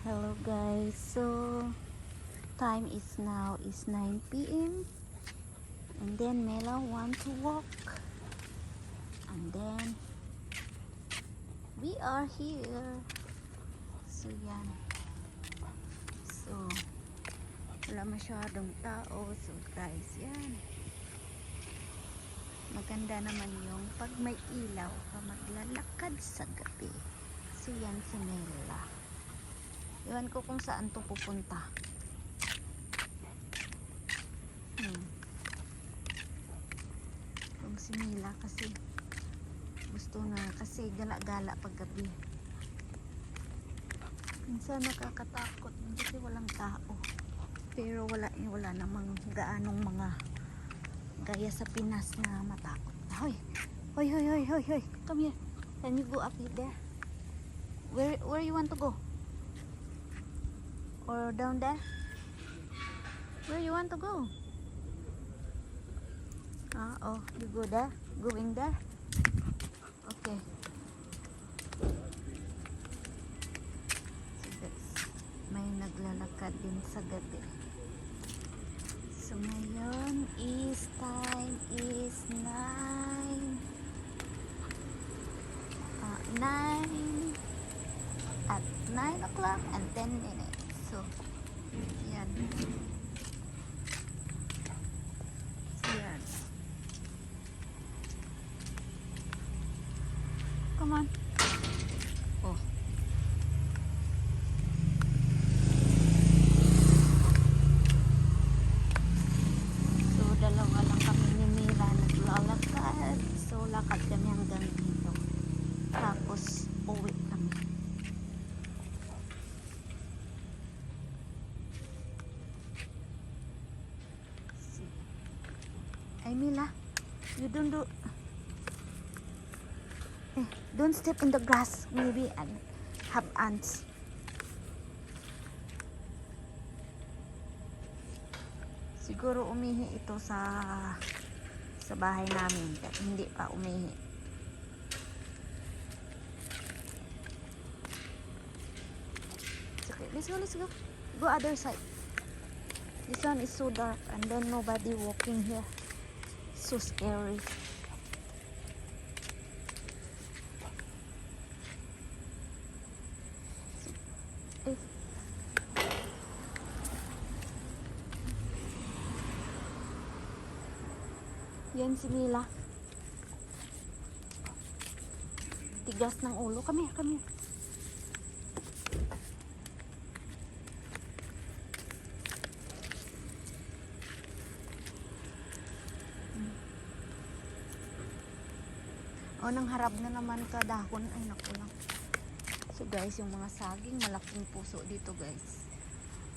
Hello guys, so time is now 9 p.m. and then Mela want to walk and then we are here. So yan, so wala masyadong tao. So guys, yan, maganda naman yung pag may ilaw ka maglalakad sa gabi. So yan si Mela. Iwan ko kung saan to pupunta. Kung si Mela kasi gusto na, kasi gala-gala pag gabi. Minsan nakakatakot kasi walang tao. Pero wala namang gaanong mga gaya sa Pinas na matakot. Hoy! Hoy, hoy, hoy, hoy, hoy. Come here. Can you go up there? Where you want to go? Or down there? Where you want to go? Oh, you go there? Going there? Okay. So guys, may naglalakad din sa gabi. So ngayon is time is 9 at 9 o'clock and 10 minutes. So, yan. So, yan. Come on. Oh. So, dalawa lang kami ni Mira naglalakad. So, lakad kami hanggang dito. Tapos, uwi kami. Ay, Mila, you don't step in the grass, maybe, and have ants. Siguro umihi ito sa bahay namin, hindi pa umihi. Okay, let's go. Go other side. This one is so dark and then nobody walking here. So scary. Yan si Mila. Tigas ng ulo. Come here. O, nang harap na naman ka dahon. Ay, naku lang. So guys, yung mga saging, malaking puso dito guys.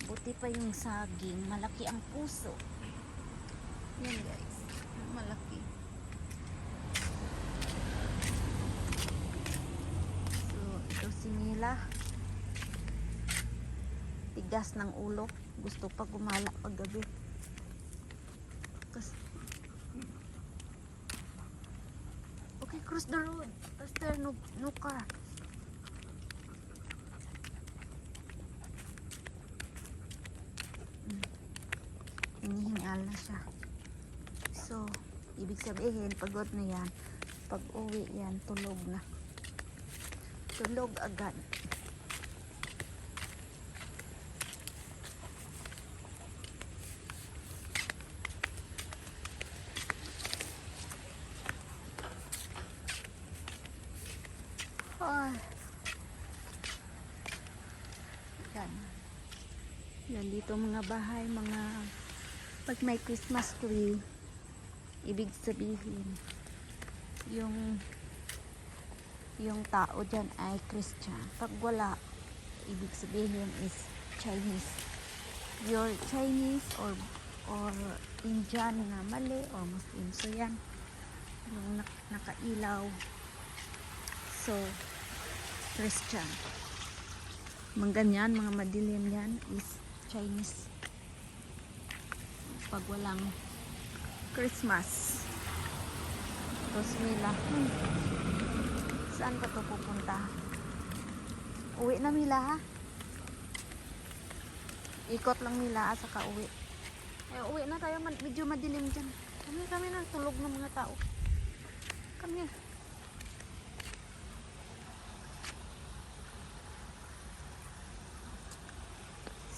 Buti pa yung saging, malaki ang puso. Yan guys, malaki. So, ito si Mila. Tigas ng ulo. Gusto pa gumala pag gabi. Okay, cross the road. Because there no car. Hinihingal na siya. So, ibig sabihin, pagod na yan. Pag uwi yan, tulog na. Tulog agad. Yan dito mga bahay, pag may Christmas tree, ibig sabihin yung tao dyan ay Christian. Pag wala, ibig sabihin is Chinese. You're Chinese or Indian na mali or Muslim. So yan, yung nakailaw. So, Christian. Mga ganyan, mga madilim yan is Chinese. Pag walang Christmas. Tapos Mila. Saan ka to pupunta? Uwi na Mila ha? Ikot lang nila sa kauwi. Ay, uwi na tayo. Medyo madilim dyan. Kami na. Tulog ng mga tao. Kami.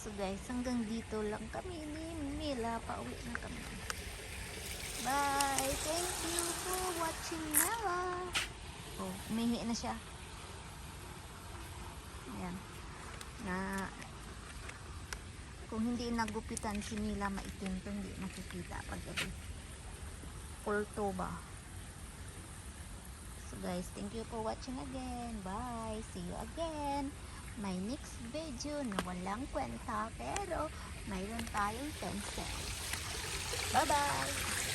So guys, hanggang dito lang kami ni Mila. Pauwi na kami. Bye! Thank you for watching Mela. Oh, umihi na siya. Ayan. Na kung hindi nagupitan si Mila, maitim to, hindi makikita pag gabi. Pulto ba? So guys, thank you for watching again. Bye! See you again. My next video na walang kwenta pero mayroon tayong 10 cents. Bye bye!